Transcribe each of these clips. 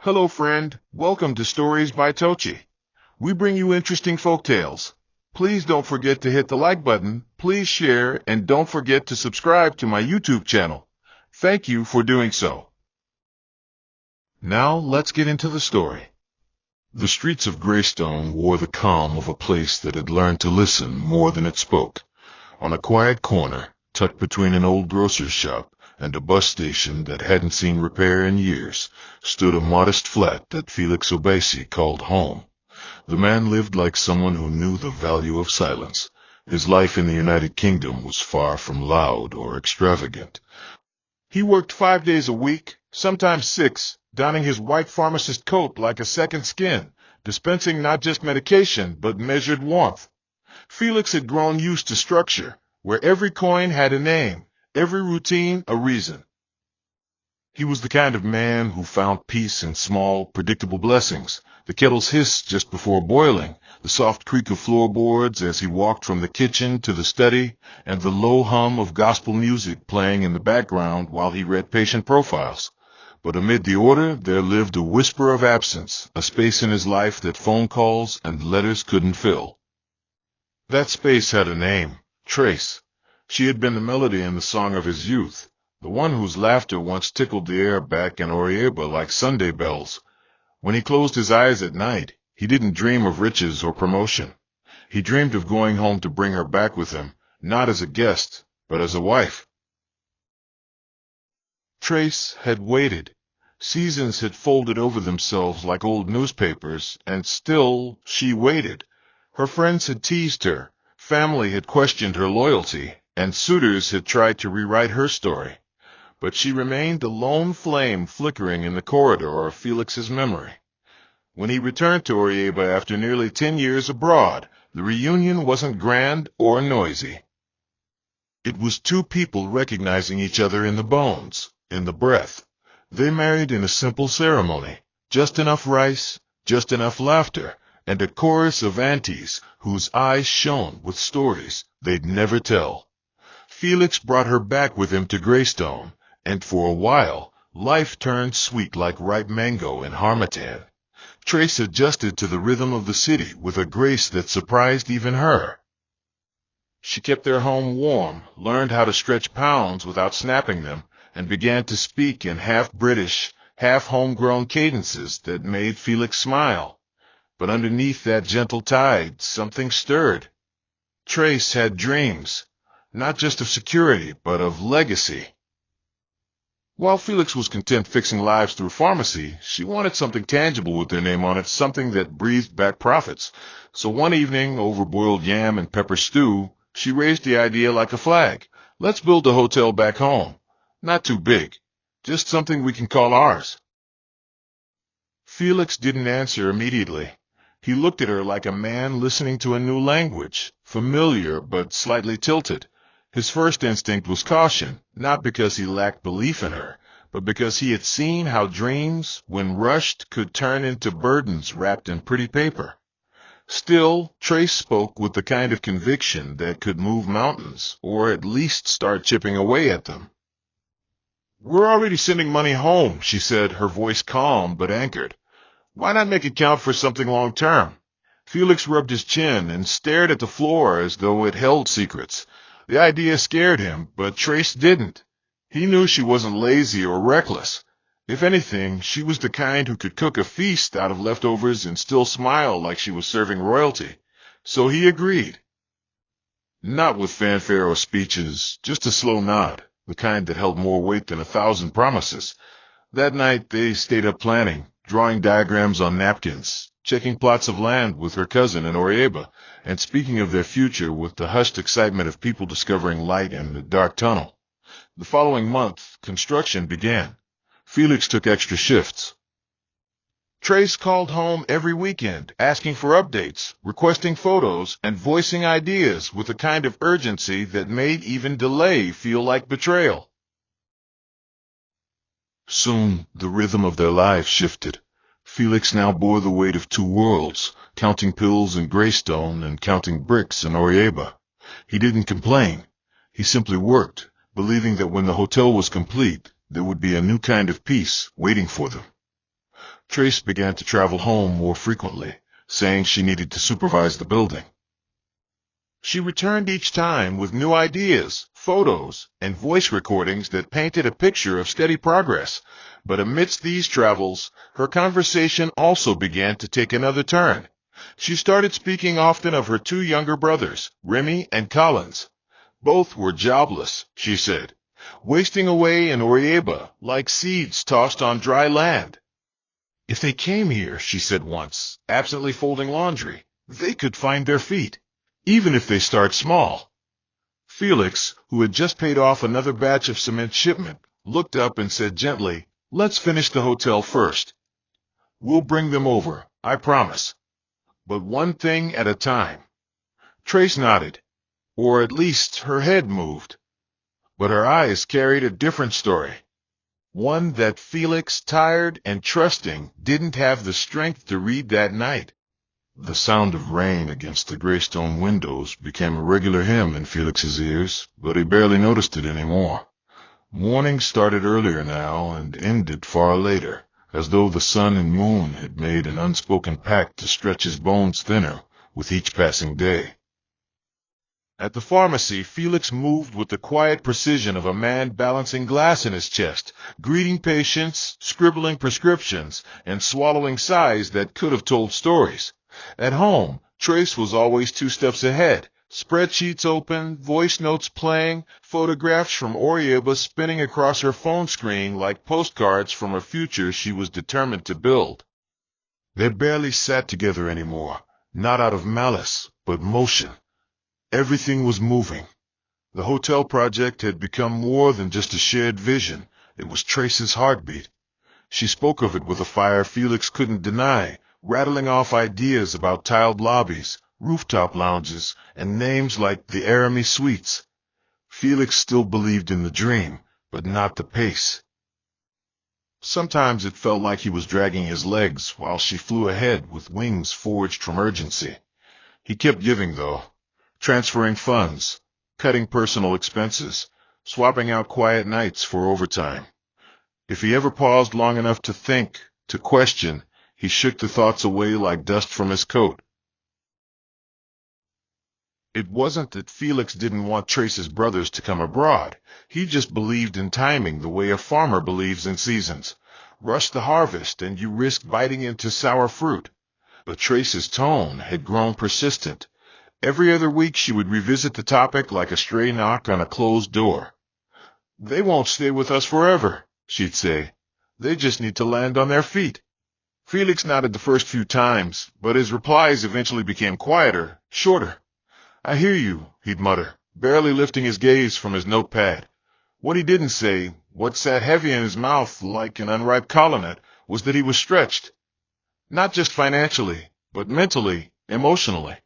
Hello friend, welcome to Stories by Tocci. We bring you interesting folk tales. Please don't forget to hit the like button, please share, and don't forget to subscribe to my YouTube channel. Thank you for doing so. Now let's get into the story. The streets of Greystone wore the calm of a place that had learned to listen more than it spoke. On a quiet corner, tucked between an old grocer's shop and a bus station that hadn't seen repair in years, stood a modest flat that Felix Obasi called home. The man lived like someone who knew the value of silence. His life in the United Kingdom was far from loud or extravagant. He worked 5 days a week, sometimes 6, donning his white pharmacist coat like a second skin, dispensing not just medication but measured warmth. Felix had grown used to structure, where every coin had a name, every routine a reason. He was the kind of man who found peace in small, predictable blessings, the kettle's hiss just before boiling, the soft creak of floorboards as he walked from the kitchen to the study, and the low hum of gospel music playing in the background while he read patient profiles. But amid the order, there lived a whisper of absence, a space in his life that phone calls and letters couldn't fill. That space had a name, Trace. She had been the melody in the song of his youth, the one whose laughter once tickled the air back in Orieba like Sunday bells. When he closed his eyes at night, he didn't dream of riches or promotion. He dreamed of going home to bring her back with him, not as a guest, but as a wife. Trace had waited. Seasons had folded over themselves like old newspapers, and still she waited. Her friends had teased her, family had questioned her loyalty, and suitors had tried to rewrite her story. But she remained a lone flame flickering in the corridor of Felix's memory. When he returned to Orieba after nearly 10 years abroad, the reunion wasn't grand or noisy. It was two people recognizing each other in the bones, in the breath. They married in a simple ceremony, just enough rice, just enough laughter, and a chorus of aunties whose eyes shone with stories they'd never tell. Felix brought her back with him to Greystone, and for a while, life turned sweet like ripe mango in Harmattan. Trace adjusted to the rhythm of the city with a grace that surprised even her. She kept their home warm, learned how to stretch pounds without snapping them, and began to speak in half-British, half-homegrown cadences that made Felix smile. But underneath that gentle tide, something stirred. Trace had dreams, not just of security, but of legacy. While Felix was content fixing lives through pharmacy, she wanted something tangible with their name on it, something that breathed back profits. So one evening, over boiled yam and pepper stew, she raised the idea like a flag. Let's build a hotel back home. Not too big, just something we can call ours. Felix didn't answer immediately. He looked at her like a man listening to a new language, familiar but slightly tilted. His first instinct was caution, not because he lacked belief in her, but because he had seen how dreams, when rushed, could turn into burdens wrapped in pretty paper. Still, Trace spoke with the kind of conviction that could move mountains, or at least start chipping away at them. "We're already sending money home," she said, her voice calm but anchored. "Why not make it count for something long-term?" Felix rubbed his chin and stared at the floor as though it held secrets. The idea scared him, but Trace didn't. He knew she wasn't lazy or reckless. If anything, she was the kind who could cook a feast out of leftovers and still smile like she was serving royalty. So he agreed. Not with fanfare or speeches, just a slow nod, the kind that held more weight than 1,000 promises. That night they stayed up planning, drawing diagrams on napkins, checking plots of land with her cousin in Orieba, and speaking of their future with the hushed excitement of people discovering light in the dark tunnel. The following month, construction began. Felix took extra shifts. Trace called home every weekend, asking for updates, requesting photos, and voicing ideas with a kind of urgency that made even delay feel like betrayal. Soon, the rhythm of their lives shifted. Felix now bore the weight of two worlds, counting pills in Greystone and counting bricks in Orieba. He didn't complain. He simply worked, believing that when the hotel was complete, there would be a new kind of peace waiting for them. Trace began to travel home more frequently, saying she needed to supervise the building. She returned each time with new ideas, photos, and voice recordings that painted a picture of steady progress. But amidst these travels, her conversation also began to take another turn. She started speaking often of her two younger brothers, Remy and Collins. Both were jobless, she said, wasting away in Orieba like seeds tossed on dry land. If they came here, she said once, absently folding laundry, they could find their feet, even if they start small. Felix, who had just paid off another batch of cement shipment, looked up and said gently, "Let's finish the hotel first. We'll bring them over, I promise. But one thing at a time." Trace nodded, or at least her head moved. But her eyes carried a different story. One that Felix, tired and trusting, didn't have the strength to read that night. The sound of rain against the gray stone windows became a regular hymn in Felix's ears, but he barely noticed it anymore. Morning started earlier now and ended far later, as though the sun and moon had made an unspoken pact to stretch his bones thinner with each passing day. At the pharmacy, Felix moved with the quiet precision of a man balancing glass in his chest, greeting patients, scribbling prescriptions, and swallowing sighs that could have told stories. At home, Trace was always 2 steps ahead, spreadsheets open, voice notes playing, photographs from Orieba spinning across her phone screen like postcards from a future she was determined to build. They barely sat together anymore, not out of malice, but motion. Everything was moving. The hotel project had become more than just a shared vision. It was Trace's heartbeat. She spoke of it with a fire Felix couldn't deny, rattling off ideas about tiled lobbies, rooftop lounges, and names like the Aramy Suites. Felix still believed in the dream, but not the pace. Sometimes it felt like he was dragging his legs while she flew ahead with wings forged from urgency. He kept giving, though. Transferring funds, cutting personal expenses, swapping out quiet nights for overtime. If he ever paused long enough to think, to question, he shook the thoughts away like dust from his coat. It wasn't that Felix didn't want Trace's brothers to come abroad. He just believed in timing the way a farmer believes in seasons. Rush the harvest and you risk biting into sour fruit. But Trace's tone had grown persistent. Every other week she would revisit the topic like a stray knock on a closed door. "They won't stay with us forever," she'd say. "They just need to land on their feet." Felix nodded the first few times, but his replies eventually became quieter, shorter. "I hear you," he'd mutter, barely lifting his gaze from his notepad. What he didn't say, what sat heavy in his mouth like an unripe colonet, was that he was stretched. Not just financially, but mentally, emotionally.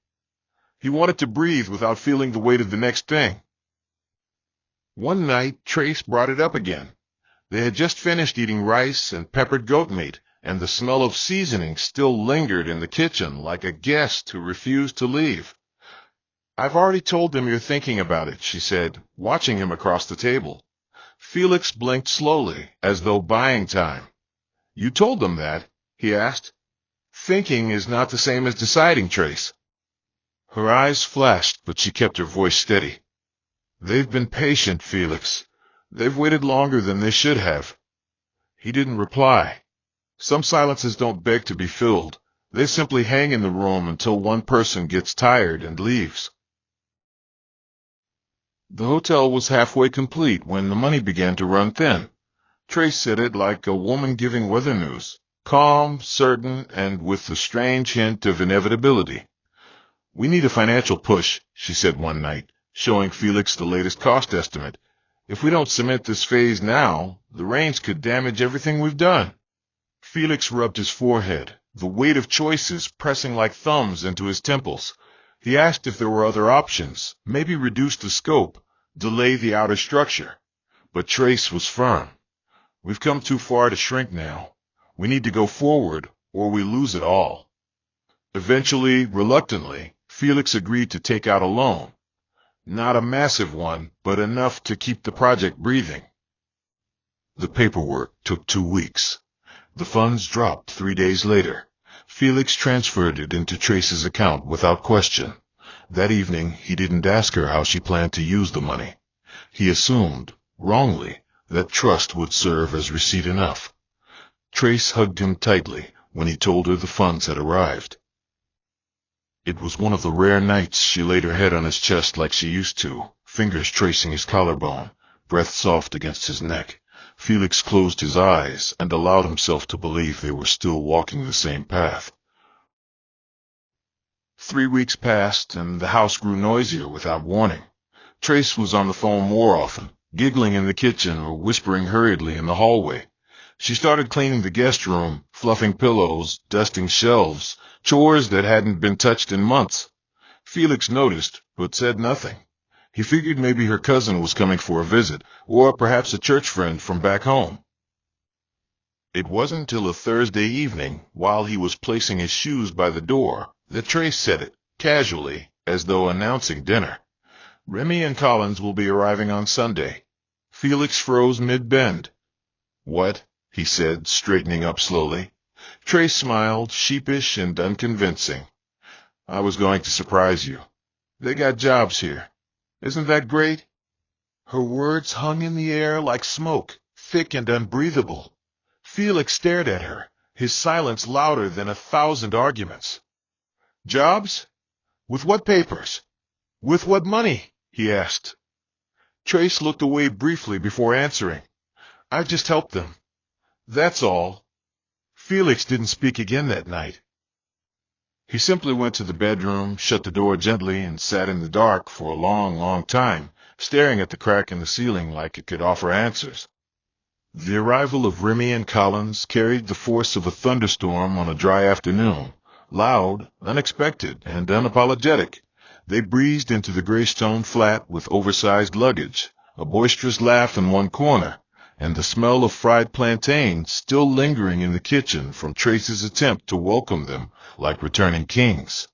He wanted to breathe without feeling the weight of the next thing. One night, Trace brought it up again. They had just finished eating rice and peppered goat meat, and the smell of seasoning still lingered in the kitchen like a guest who refused to leave. "I've already told them you're thinking about it," she said, watching him across the table. Felix blinked slowly, as though buying time. "You told them that?" he asked. "Thinking is not the same as deciding, Trace." Her eyes flashed, but she kept her voice steady. "They've been patient, Felix. They've waited longer than they should have." He didn't reply. Some silences don't beg to be filled. They simply hang in the room until one person gets tired and leaves. The hotel was halfway complete when the money began to run thin. Trace said it like a woman giving weather news, calm, certain, and with the strange hint of inevitability. "We need a financial push," she said one night, showing Felix the latest cost estimate. "If we don't cement this phase now, the rains could damage everything we've done." Felix rubbed his forehead, the weight of choices pressing like thumbs into his temples. He asked if there were other options, maybe reduce the scope, delay the outer structure. But Trace was firm. "We've come too far to shrink now. We need to go forward, or we lose it all." Eventually, reluctantly, Felix agreed to take out a loan. Not a massive one, but enough to keep the project breathing. The paperwork took 2 weeks. The funds dropped 3 days later. Felix transferred it into Trace's account without question. That evening, he didn't ask her how she planned to use the money. He assumed, wrongly, that trust would serve as receipt enough. Trace hugged him tightly when he told her the funds had arrived. It was one of the rare nights she laid her head on his chest like she used to, fingers tracing his collarbone, breath soft against his neck. Felix closed his eyes and allowed himself to believe they were still walking the same path. 3 weeks passed, and the house grew noisier without warning. Trace was on the phone more often, giggling in the kitchen or whispering hurriedly in the hallway. She started cleaning the guest room, fluffing pillows, dusting shelves, chores that hadn't been touched in months. Felix noticed, but said nothing. He figured maybe her cousin was coming for a visit, or perhaps a church friend from back home. It wasn't until a Thursday evening, while he was placing his shoes by the door, that Trace said it, casually, as though announcing dinner. "Remy and Collins will be arriving on Sunday." Felix froze mid-bend. "What?" he said, straightening up slowly. Trace smiled, sheepish and unconvincing. "I was going to surprise you. They got jobs here. Isn't that great?" Her words hung in the air like smoke, thick and unbreathable. Felix stared at her, his silence louder than 1,000 arguments. "Jobs? With what papers? With what money?" he asked. Trace looked away briefly before answering. "I've just helped them. That's all." Felix didn't speak again that night. He simply went to the bedroom, shut the door gently, and sat in the dark for a long, long time, staring at the crack in the ceiling like it could offer answers. The arrival of Remy and Collins carried the force of a thunderstorm on a dry afternoon, loud, unexpected, and unapologetic. They breezed into the gray-stone flat with oversized luggage, a boisterous laugh in one corner, and the smell of fried plantains still lingering in the kitchen from Trace's attempt to welcome them like returning kings.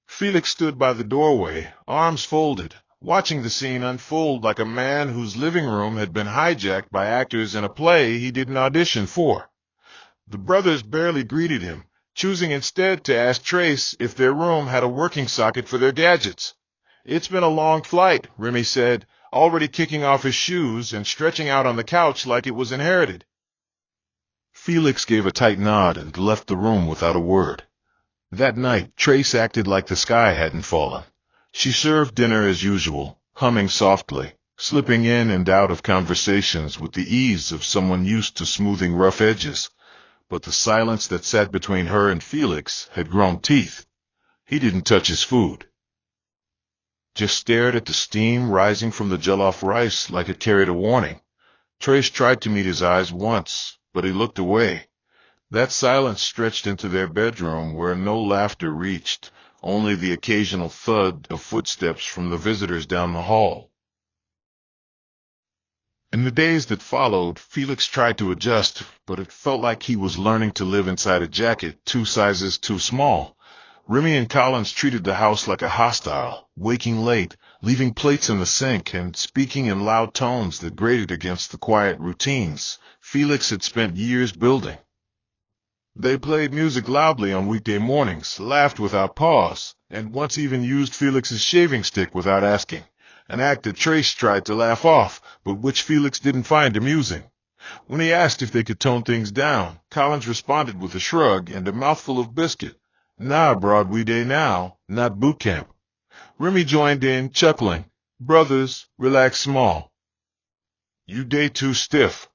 Felix stood by the doorway, arms folded, watching the scene unfold like a man whose living room had been hijacked by actors in a play he didn't audition for. The brothers barely greeted him, choosing instead to ask Trace if their room had a working socket for their gadgets. "It's been a long flight," Remy said, already kicking off his shoes and stretching out on the couch like it was inherited. Felix gave a tight nod and left the room without a word. That night, Trace acted like the sky hadn't fallen. She served dinner as usual, humming softly, slipping in and out of conversations with the ease of someone used to smoothing rough edges. But the silence that sat between her and Felix had grown teeth. He didn't touch his food, just stared at the steam rising from the jollof rice like it carried a warning. Trace tried to meet his eyes once, but he looked away. That silence stretched into their bedroom where no laughter reached, only the occasional thud of footsteps from the visitors down the hall. In the days that followed, Felix tried to adjust, but it felt like he was learning to live inside a jacket 2 sizes too small. Remy and Collins treated the house like a hostile, waking late, leaving plates in the sink, and speaking in loud tones that grated against the quiet routines Felix had spent years building. They played music loudly on weekday mornings, laughed without pause, and once even used Felix's shaving stick without asking, an act that Trace tried to laugh off, but which Felix didn't find amusing. When he asked if they could tone things down, Collins responded with a shrug and a mouthful of biscuit. "Nah, Broadway day now, not boot camp." Remy joined in, chuckling. "Brothers, relax small. You day too stiff."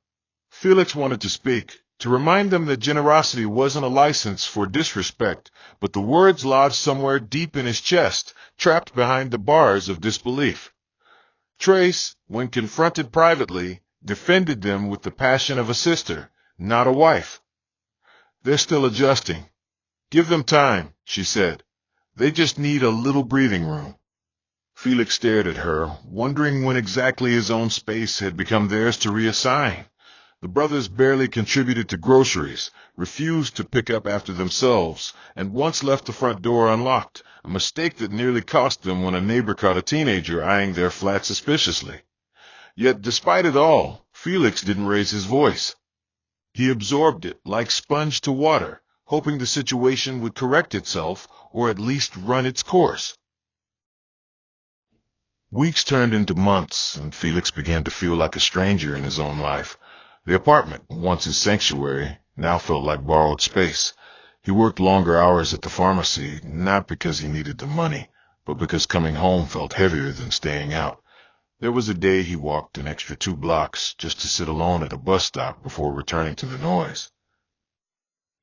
Felix wanted to speak, to remind them that generosity wasn't a license for disrespect, but the words lodged somewhere deep in his chest, trapped behind the bars of disbelief. Trace, when confronted privately, defended them with the passion of a sister, not a wife. "They're still adjusting. Give them time," she said. "They just need a little breathing room." Felix stared at her, wondering when exactly his own space had become theirs to reassign. The brothers barely contributed to groceries, refused to pick up after themselves, and once left the front door unlocked, a mistake that nearly cost them when a neighbor caught a teenager eyeing their flat suspiciously. Yet, despite it all, Felix didn't raise his voice. He absorbed it like sponge to water, hoping the situation would correct itself or at least run its course. Weeks turned into months, and Felix began to feel like a stranger in his own life. The apartment, once his sanctuary, now felt like borrowed space. He worked longer hours at the pharmacy, not because he needed the money, but because coming home felt heavier than staying out. There was a day he walked an extra 2 blocks just to sit alone at a bus stop before returning to the noise.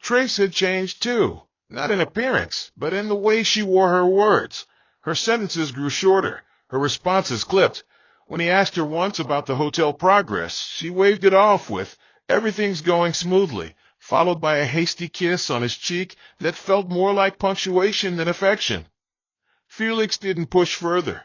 Trace had changed too, not in appearance, but in the way she wore her words. Her sentences grew shorter, her responses clipped. When he asked her once about the hotel progress, she waved it off with, "Everything's going smoothly," followed by a hasty kiss on his cheek that felt more like punctuation than affection. Felix didn't push further.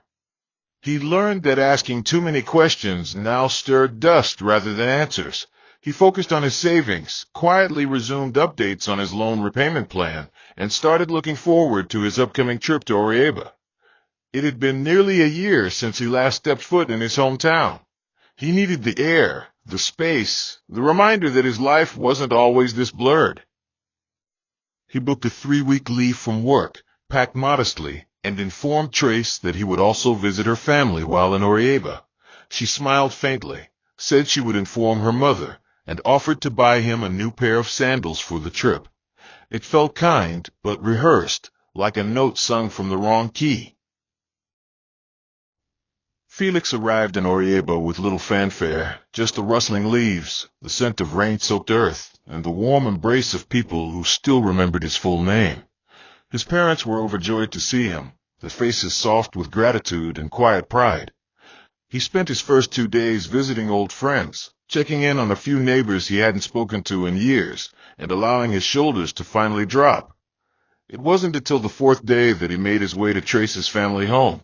He learned that asking too many questions now stirred dust rather than answers. He focused on his savings, quietly resumed updates on his loan repayment plan, and started looking forward to his upcoming trip to Orieba. It had been nearly a year since he last stepped foot in his hometown. He needed the air, the space, the reminder that his life wasn't always this blurred. He booked a 3-week leave from work, packed modestly, and informed Trace that he would also visit her family while in Orieba. She smiled faintly, said she would inform her mother, and offered to buy him a new pair of sandals for the trip. It felt kind, but rehearsed, like a note sung from the wrong key. Felix arrived in Orieba with little fanfare, just the rustling leaves, the scent of rain-soaked earth, and the warm embrace of people who still remembered his full name. His parents were overjoyed to see him, their faces soft with gratitude and quiet pride. He spent his first 2 days visiting old friends, checking in on a few neighbors he hadn't spoken to in years, and allowing his shoulders to finally drop. It wasn't until the 4th day that he made his way to Trace's family home.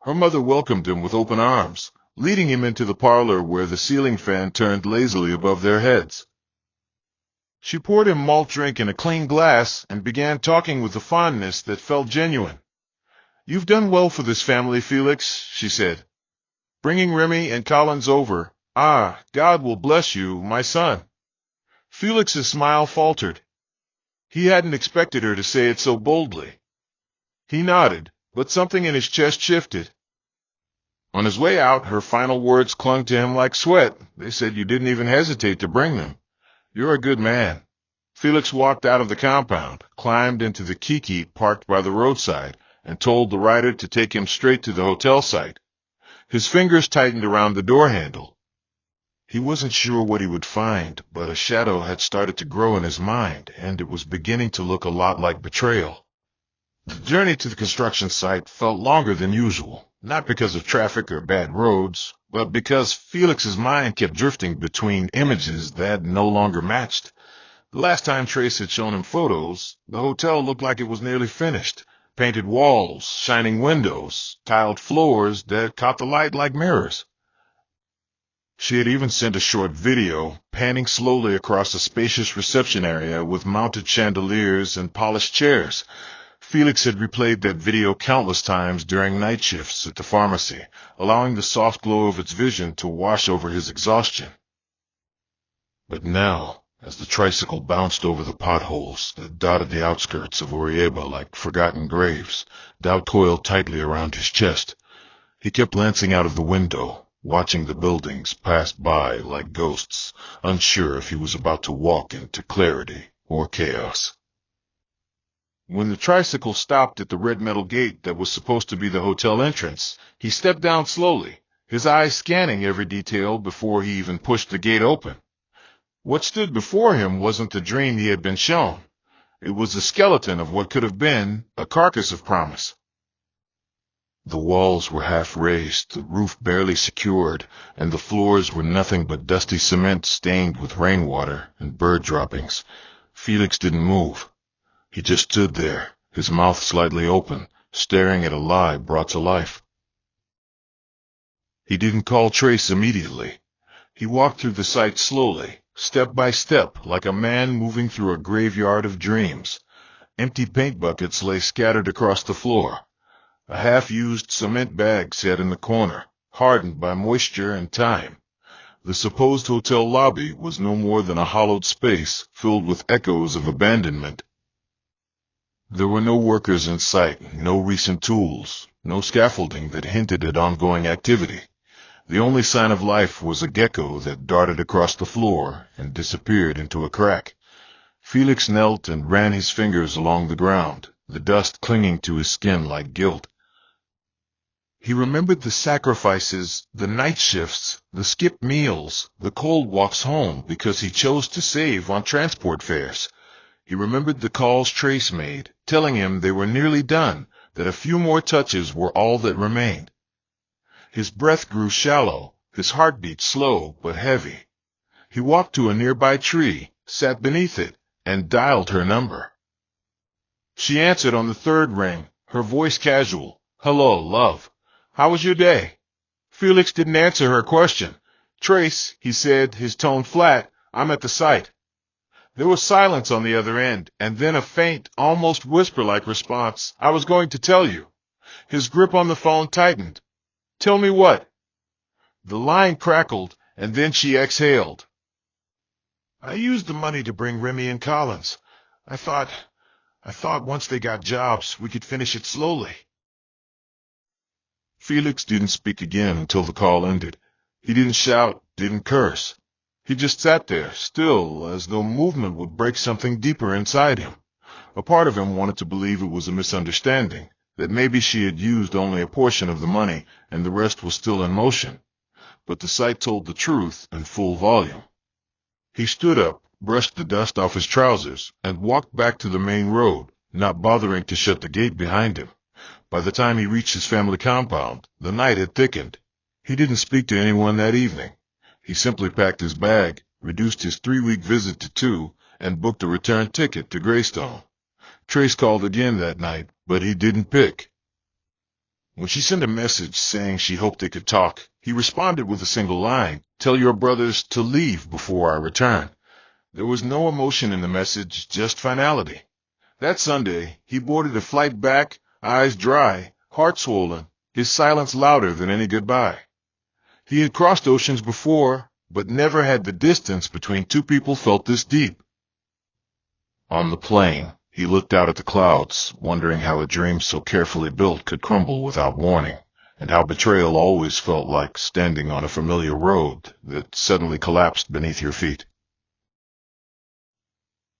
Her mother welcomed him with open arms, leading him into the parlor where the ceiling fan turned lazily above their heads. She poured him malt drink in a clean glass and began talking with a fondness that felt genuine. "You've done well for this family, Felix," she said. "Bringing Remy and Collins over. God will bless you, my son." Felix's smile faltered. He hadn't expected her to say it so boldly. He nodded, but something in his chest shifted. On his way out, her final words clung to him like sweat. They said, "You didn't even hesitate to bring them. You're a good man." Felix walked out of the compound, climbed into the Kiki parked by the roadside, and told the rider to take him straight to the hotel site. His fingers tightened around the door handle. He wasn't sure what he would find, but a shadow had started to grow in his mind, and it was beginning to look a lot like betrayal. The journey to the construction site felt longer than usual, not because of traffic or bad roads, but because Felix's mind kept drifting between images that no longer matched. The last time Trace had shown him photos, the hotel looked like it was nearly finished. Painted walls, shining windows, tiled floors that caught the light like mirrors. She had even sent a short video, panning slowly across a spacious reception area with mounted chandeliers and polished chairs. Felix had replayed that video countless times during night shifts at the pharmacy, allowing the soft glow of its vision to wash over his exhaustion. But now, as the tricycle bounced over the potholes that dotted the outskirts of Orieba like forgotten graves, doubt coiled tightly around his chest. He kept glancing out of the window, watching the buildings pass by like ghosts, unsure if he was about to walk into clarity or chaos. When the tricycle stopped at the red metal gate that was supposed to be the hotel entrance, he stepped down slowly, his eyes scanning every detail before he even pushed the gate open. What stood before him wasn't the dream he had been shown. It was the skeleton of what could have been a carcass of promise. The walls were half raised, the roof barely secured, and the floors were nothing but dusty cement stained with rainwater and bird droppings. Felix didn't move. He just stood there, his mouth slightly open, staring at a lie brought to life. He didn't call Trace immediately. He walked through the site slowly, step by step, like a man moving through a graveyard of dreams. Empty paint buckets lay scattered across the floor. A half-used cement bag sat in the corner, hardened by moisture and time. The supposed hotel lobby was no more than a hollowed space filled with echoes of abandonment. There were no workers in sight, no recent tools, no scaffolding that hinted at ongoing activity. The only sign of life was a gecko that darted across the floor and disappeared into a crack. Felix knelt and ran his fingers along the ground, the dust clinging to his skin like guilt. He remembered the sacrifices, the night shifts, the skipped meals, the cold walks home because he chose to save on transport fares. He remembered the calls Trace made, telling him they were nearly done, that a few more touches were all that remained. His breath grew shallow, his heartbeat slow but heavy. He walked to a nearby tree, sat beneath it, and dialed her number. She answered on the third ring, her voice casual. "Hello, love. How was your day?" Felix didn't answer her question. "Trace," he said, his tone flat, "I'm at the site." There was silence on the other end, and then a faint, almost whisper-like response. "I was going to tell you." His grip on the phone tightened. "Tell me what?" The line crackled, and then she exhaled. "I used the money to bring Remy and Collins. I thought once they got jobs, we could finish it slowly." Felix didn't speak again until the call ended. He didn't shout, didn't curse. He just sat there, still, as though movement would break something deeper inside him. A part of him wanted to believe it was a misunderstanding, that maybe she had used only a portion of the money and the rest was still in motion. But the sight told the truth in full volume. He stood up, brushed the dust off his trousers, and walked back to the main road, not bothering to shut the gate behind him. By the time he reached his family compound, the night had thickened. He didn't speak to anyone that evening. He simply packed his bag, reduced his 3-week visit to 2, and booked a return ticket to Greystone. Trace called again that night, but he didn't pick. When she sent a message saying she hoped they could talk, he responded with a single line, "Tell your brothers to leave before I return." There was no emotion in the message, just finality. That Sunday, he boarded a flight back, eyes dry, heart swollen, his silence louder than any goodbye. He had crossed oceans before, but never had the distance between two people felt this deep. On the plane, he looked out at the clouds, wondering how a dream so carefully built could crumble without warning, and how betrayal always felt like standing on a familiar road that suddenly collapsed beneath your feet.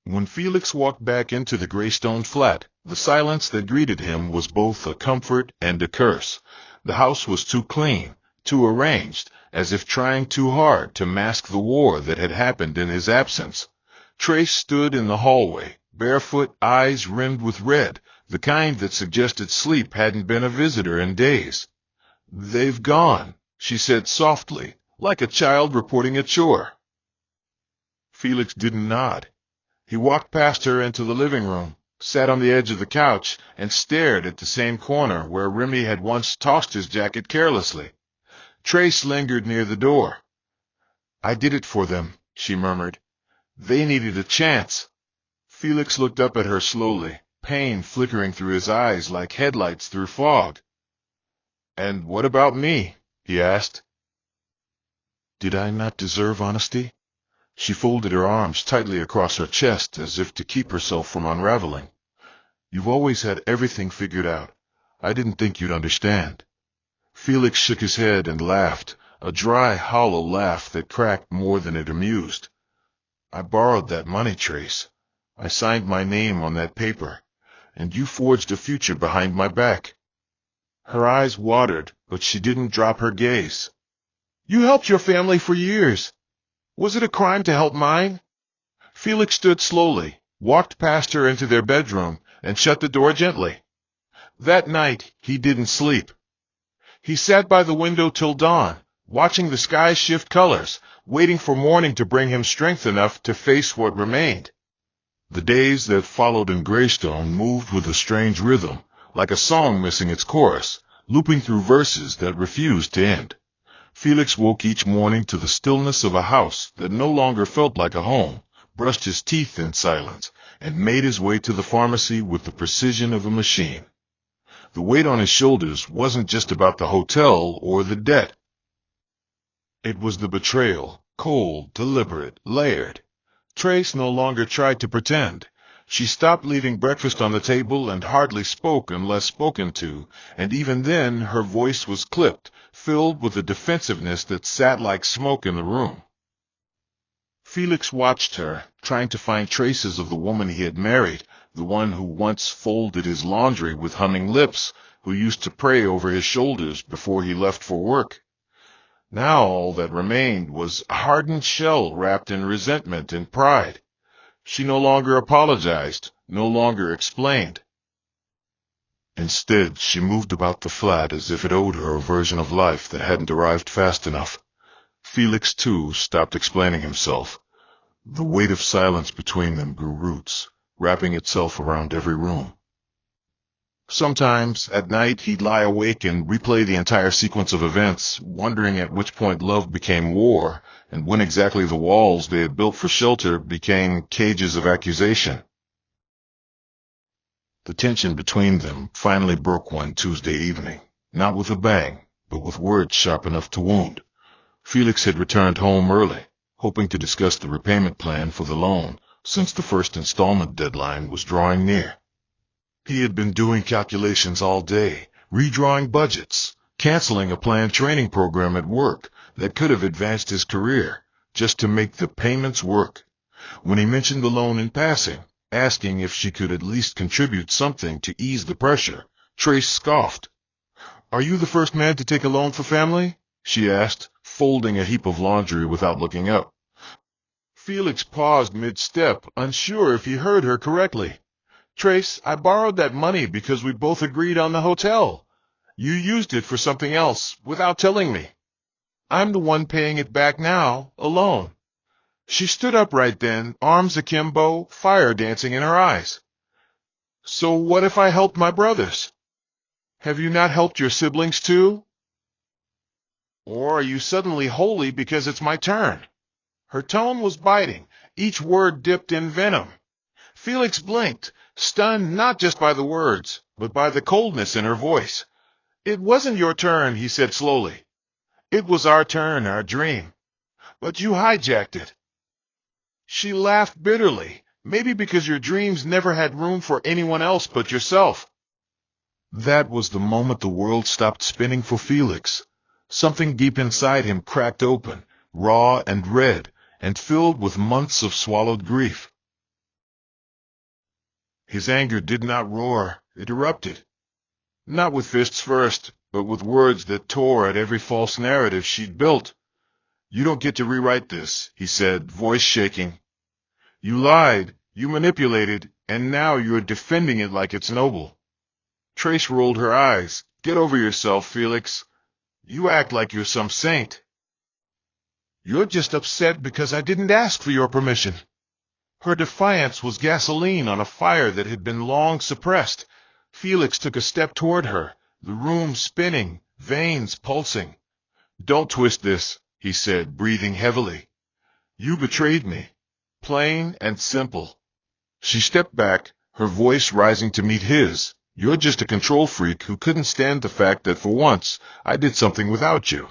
When Felix walked back into the Greystone flat, the silence that greeted him was both a comfort and a curse. The house was too clean, too arranged, as if trying too hard to mask the war that had happened in his absence. Trace stood in the hallway, barefoot, eyes rimmed with red, the kind that suggested sleep hadn't been a visitor in days. "They've gone," she said softly, like a child reporting a chore. Felix didn't nod. He walked past her into the living room, sat on the edge of the couch, and stared at the same corner where Remy had once tossed his jacket carelessly. Trace lingered near the door. "I did it for them," she murmured. "They needed a chance." Felix looked up at her slowly, pain flickering through his eyes like headlights through fog. "And what about me?" he asked. "Did I not deserve honesty?" She folded her arms tightly across her chest as if to keep herself from unraveling. "You've always had everything figured out. I didn't think you'd understand." Felix shook his head and laughed, a dry, hollow laugh that cracked more than it amused. "I borrowed that money, Trace. I signed my name on that paper, and you forged a future behind my back." Her eyes watered, but she didn't drop her gaze. "You helped your family for years. Was it a crime to help mine?" Felix stood slowly, walked past her into their bedroom, and shut the door gently. That night, he didn't sleep. He sat by the window till dawn, watching the sky shift colors, waiting for morning to bring him strength enough to face what remained. The days that followed in Greystone moved with a strange rhythm, like a song missing its chorus, looping through verses that refused to end. Felix woke each morning to the stillness of a house that no longer felt like a home, brushed his teeth in silence, and made his way to the pharmacy with the precision of a machine. The weight on his shoulders wasn't just about the hotel or the debt. It was the betrayal, cold, deliberate, layered. Trace no longer tried to pretend. She stopped leaving breakfast on the table and hardly spoke unless spoken to, and even then her voice was clipped, filled with a defensiveness that sat like smoke in the room. Felix watched her, trying to find traces of the woman he had married, the one who once folded his laundry with humming lips, who used to pray over his shoulders before he left for work. Now all that remained was a hardened shell wrapped in resentment and pride. She no longer apologized, no longer explained. Instead, she moved about the flat as if it owed her a version of life that hadn't arrived fast enough. Felix, too, stopped explaining himself. The weight of silence between them grew roots, wrapping itself around every room. Sometimes, at night, he'd lie awake and replay the entire sequence of events, wondering at which point love became war, and when exactly the walls they had built for shelter became cages of accusation. The tension between them finally broke one Tuesday evening, not with a bang, but with words sharp enough to wound. Felix had returned home early, hoping to discuss the repayment plan for the loan, since the first installment deadline was drawing near. He had been doing calculations all day, redrawing budgets, canceling a planned training program at work that could have advanced his career, just to make the payments work. When he mentioned the loan in passing, asking if she could at least contribute something to ease the pressure, Trace scoffed. "Are you the first man to take a loan for family?" she asked, folding a heap of laundry without looking up. Felix paused mid-step, unsure if he heard her correctly. "Trace, I borrowed that money because we both agreed on the hotel. You used it for something else, without telling me. I'm the one paying it back now, alone." She stood up right then, arms akimbo, fire dancing in her eyes. "So what if I helped my brothers? Have you not helped your siblings too? Or are you suddenly holy because it's my turn?" Her tone was biting, each word dipped in venom. Felix blinked, stunned not just by the words, but by the coldness in her voice. "It wasn't your turn," he said slowly. "It was our turn, our dream. But you hijacked it." She laughed bitterly, maybe because your dreams never had room for anyone else but yourself. That was the moment the world stopped spinning for Felix. Something deep inside him cracked open, raw and red, and filled with months of swallowed grief. His anger did not roar, it erupted. Not with fists first, but with words that tore at every false narrative she'd built. "You don't get to rewrite this," he said, voice shaking. "You lied, you manipulated, and now you're defending it like it's noble." Trace rolled her eyes. "Get over yourself, Felix. You act like you're some saint." "You're just upset because I didn't ask for your permission." Her defiance was gasoline on a fire that had been long suppressed. Felix took a step toward her, the room spinning, veins pulsing. "Don't twist this," he said, breathing heavily. "You betrayed me. Plain and simple." She stepped back, her voice rising to meet his. "You're just a control freak who couldn't stand the fact that for once I did something without you."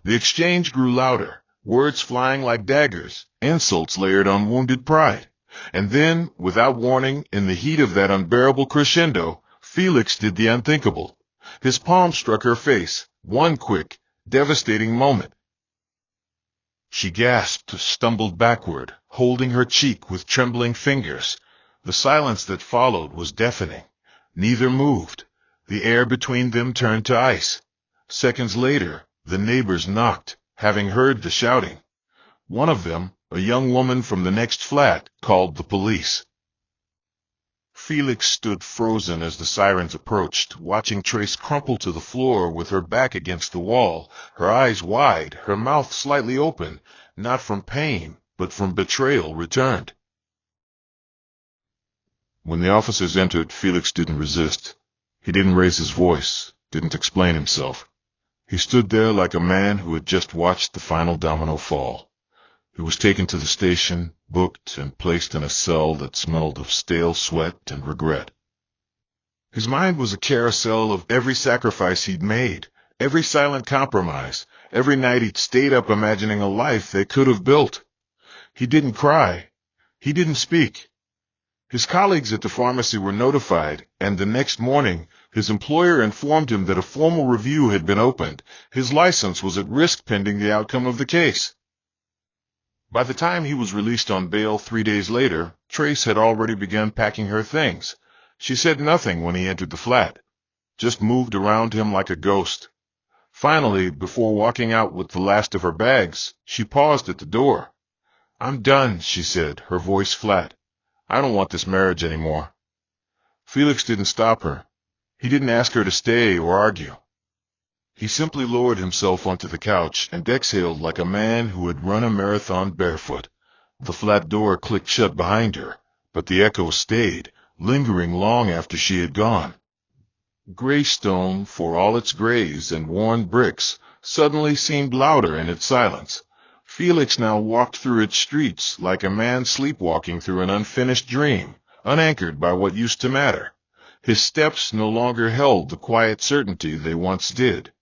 The exchange grew louder, words flying like daggers, insults layered on wounded pride. And then, without warning, in the heat of that unbearable crescendo, Felix did the unthinkable. His palm struck her face, one quick, devastating moment. She gasped, stumbled backward, holding her cheek with trembling fingers. The silence that followed was deafening. Neither moved. The air between them turned to ice. Seconds later, the neighbors knocked, having heard the shouting. One of them, a young woman from the next flat, called the police. Felix stood frozen as the sirens approached, watching Trace crumple to the floor with her back against the wall, her eyes wide, her mouth slightly open, not from pain, but from betrayal returned. When the officers entered, Felix didn't resist. He didn't raise his voice, didn't explain himself. He stood there like a man who had just watched the final domino fall. He was taken to the station, booked, and placed in a cell that smelled of stale sweat and regret. His mind was a carousel of every sacrifice he'd made, Every silent compromise, every night he'd stayed up imagining a life they could have built. He didn't cry. He didn't speak. His colleagues at the pharmacy were notified, and the next morning, his employer informed him that a formal review had been opened. His license was at risk pending the outcome of the case. By the time he was released on bail 3 days later, Trace had already begun packing her things. She said nothing when he entered the flat, just moved around him like a ghost. Finally, before walking out with the last of her bags, she paused at the door. "I'm done," she said, her voice flat. "I don't want this marriage anymore." Felix didn't stop her. He didn't ask her to stay or argue. He simply lowered himself onto the couch and exhaled like a man who had run a marathon barefoot. The flat door clicked shut behind her, but the echo stayed, lingering long after she had gone. Greystone, for all its grays and worn bricks, suddenly seemed louder in its silence. Felix now walked through its streets like a man sleepwalking through an unfinished dream, unanchored by what used to matter. His steps no longer held the quiet certainty they once did.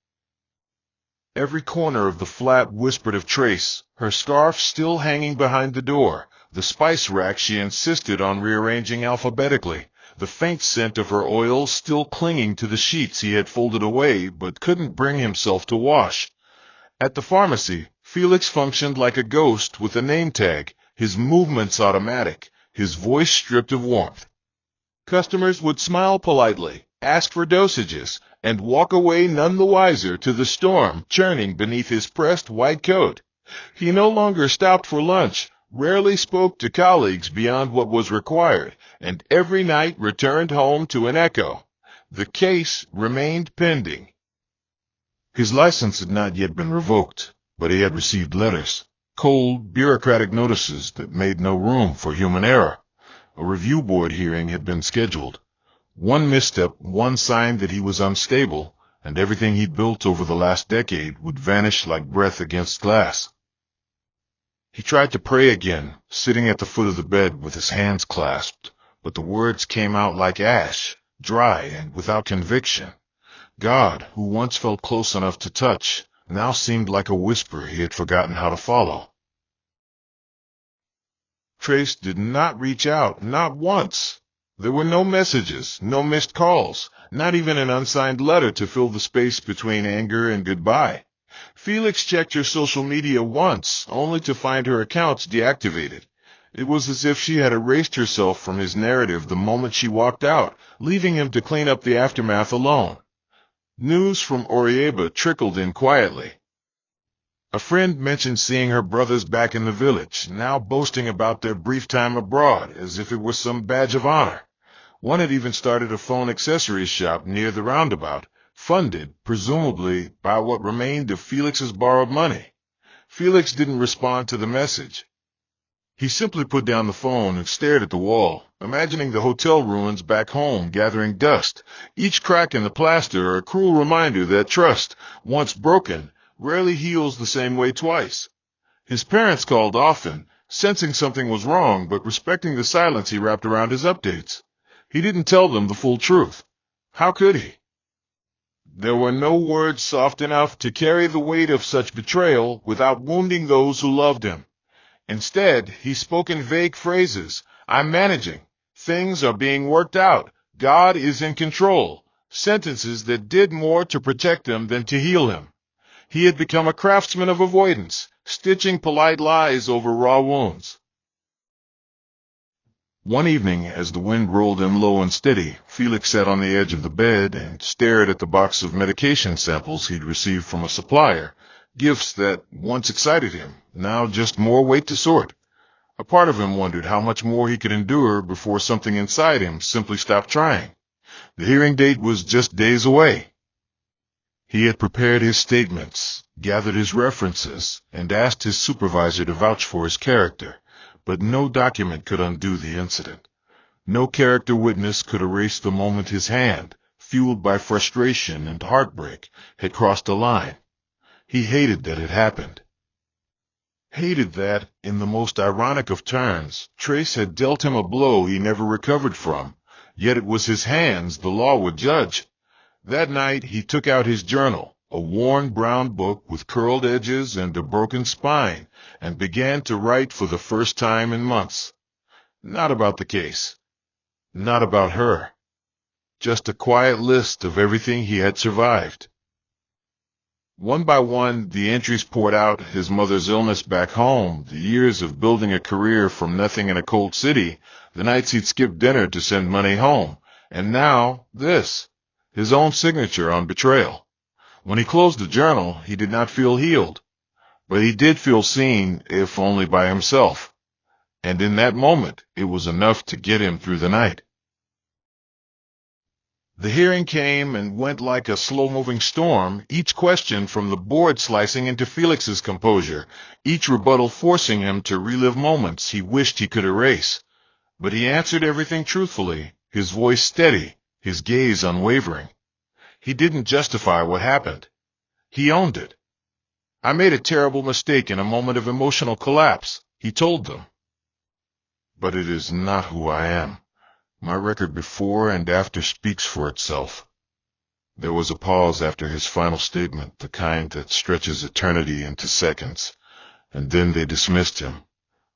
Every corner of the flat whispered of Trace, her scarf still hanging behind the door, the spice rack she insisted on rearranging alphabetically, the faint scent of her oil still clinging to the sheets he had folded away but couldn't bring himself to wash. At the pharmacy, Felix functioned like a ghost with a name tag, his movements automatic, his voice stripped of warmth. Customers would smile politely, ask for dosages, and walk away none the wiser to the storm churning beneath his pressed white coat. He no longer stopped for lunch, rarely spoke to colleagues beyond what was required, and every night returned home to an echo. The case remained pending. His license had not yet been revoked, but he had received letters, cold, bureaucratic notices that made no room for human error. A review board hearing had been scheduled. One misstep, one sign that he was unstable, and everything he'd built over the last decade would vanish like breath against glass. He tried to pray again, sitting at the foot of the bed with his hands clasped, but the words came out like ash, dry and without conviction. God, who once felt close enough to touch, now seemed like a whisper he had forgotten how to follow. Trace did not reach out, not once. There were no messages, no missed calls, not even an unsigned letter to fill the space between anger and goodbye. Felix checked her social media once, only to find her accounts deactivated. It was as if she had erased herself from his narrative the moment she walked out, leaving him to clean up the aftermath alone. News from Orieba trickled in quietly. A friend mentioned seeing her brothers back in the village, now boasting about their brief time abroad, as if it were some badge of honor. One had even started a phone accessories shop near the roundabout, funded, presumably, by what remained of Felix's borrowed money. Felix didn't respond to the message. He simply put down the phone and stared at the wall, imagining the hotel ruins back home gathering dust, each crack in the plaster a cruel reminder that trust, once broken, rarely heals the same way twice. His parents called often, sensing something was wrong but respecting the silence he wrapped around his updates. He didn't tell them the full truth. How could he? There were no words soft enough to carry the weight of such betrayal without wounding those who loved him. Instead, he spoke in vague phrases. "I'm managing. Things are being worked out. God is in control." Sentences that did more to protect him than to heal him. He had become a craftsman of avoidance, stitching polite lies over raw wounds. One evening, as the wind rolled in low and steady, Felix sat on the edge of the bed and stared at the box of medication samples he'd received from a supplier, gifts that once excited him, now just more weight to sort. A part of him wondered how much more he could endure before something inside him simply stopped trying. The hearing date was just days away. He had prepared his statements, gathered his references, and asked his supervisor to vouch for his character. But no document could undo the incident. No character witness could erase the moment his hand, fueled by frustration and heartbreak, had crossed a line. He hated that it happened. Hated that, in the most ironic of turns, Trace had dealt him a blow he never recovered from, yet it was his hands the law would judge. That night he took out his journal, a worn brown book with curled edges and a broken spine, and began to write for the first time in months. Not about the case. Not about her. Just a quiet list of everything he had survived. One by one, the entries poured out: his mother's illness back home, the years of building a career from nothing in a cold city, the nights he'd skip dinner to send money home, and now this, his own signature on betrayal. When he closed the journal, he did not feel healed, but he did feel seen, if only by himself. And in that moment, it was enough to get him through the night. The hearing came and went like a slow-moving storm, each question from the board slicing into Felix's composure, each rebuttal forcing him to relive moments he wished he could erase. But he answered everything truthfully, his voice steady, his gaze unwavering. He didn't justify what happened. He owned it. "I made a terrible mistake in a moment of emotional collapse," he told them. "But it is not who I am. My record before and after speaks for itself." There was a pause after his final statement, the kind that stretches eternity into seconds, and then they dismissed him.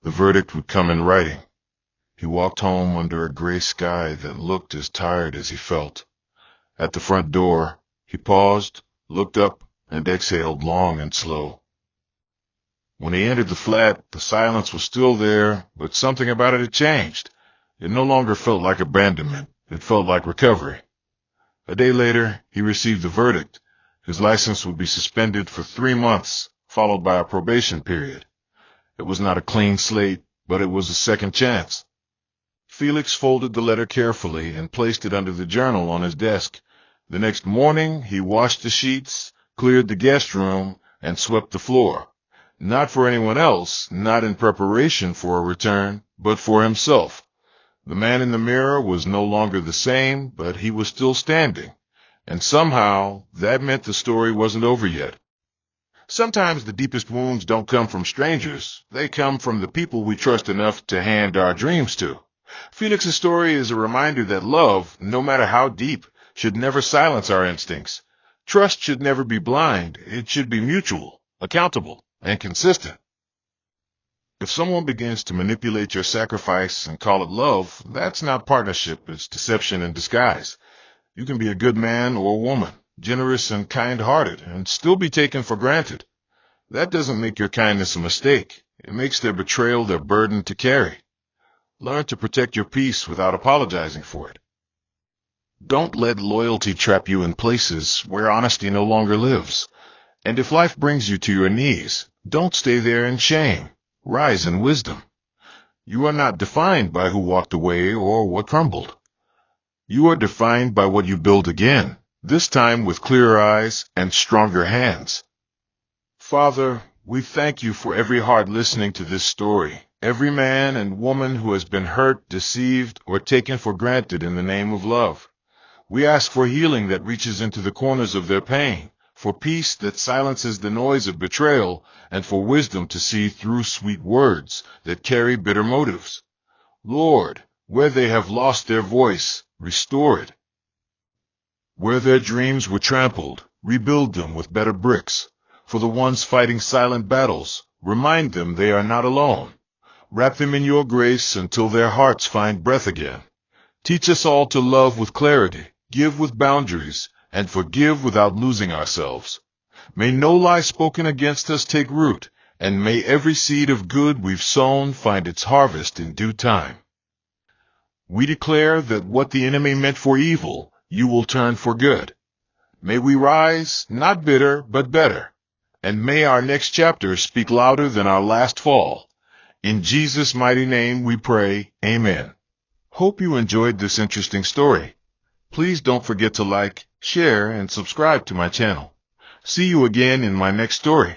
The verdict would come in writing. He walked home under a gray sky that looked as tired as he felt. At the front door, he paused, looked up, and exhaled long and slow. When he entered the flat, the silence was still there, but something about it had changed. It no longer felt like abandonment. It felt like recovery. A day later, he received the verdict. His license would be suspended for 3 months, followed by a probation period. It was not a clean slate, but it was a second chance. Felix folded the letter carefully and placed it under the journal on his desk. The next morning, he washed the sheets, cleared the guest room, and swept the floor. Not for anyone else, not in preparation for a return, but for himself. The man in the mirror was no longer the same, but he was still standing. And somehow, that meant the story wasn't over yet. Sometimes the deepest wounds don't come from strangers. They come from the people we trust enough to hand our dreams to. Felix's story is a reminder that love, no matter how deep, should never silence our instincts. Trust should never be blind. It should be mutual, accountable, and consistent. If someone begins to manipulate your sacrifice and call it love, that's not partnership, it's deception in disguise. You can be a good man or woman, generous and kind-hearted, and still be taken for granted. That doesn't make your kindness a mistake. It makes their betrayal their burden to carry. Learn to protect your peace without apologizing for it. Don't let loyalty trap you in places where honesty no longer lives. And if life brings you to your knees, don't stay there in shame. Rise in wisdom. You are not defined by who walked away or what crumbled. You are defined by what you build again, this time with clearer eyes and stronger hands. Father, we thank you for every heart listening to this story, every man and woman who has been hurt, deceived, or taken for granted in the name of love. We ask for healing that reaches into the corners of their pain, for peace that silences the noise of betrayal, and for wisdom to see through sweet words that carry bitter motives. Lord, where they have lost their voice, restore it. Where their dreams were trampled, rebuild them with better bricks. For the ones fighting silent battles, remind them they are not alone. Wrap them in your grace until their hearts find breath again. Teach us all to love with clarity, give with boundaries, and forgive without losing ourselves. May no lie spoken against us take root, and may every seed of good we've sown find its harvest in due time. We declare that what the enemy meant for evil, you will turn for good. May we rise, not bitter, but better. And may our next chapter speak louder than our last fall. In Jesus' mighty name we pray, Amen. Hope you enjoyed this interesting story. Please don't forget to like, share, and subscribe to my channel. See you again in my next story.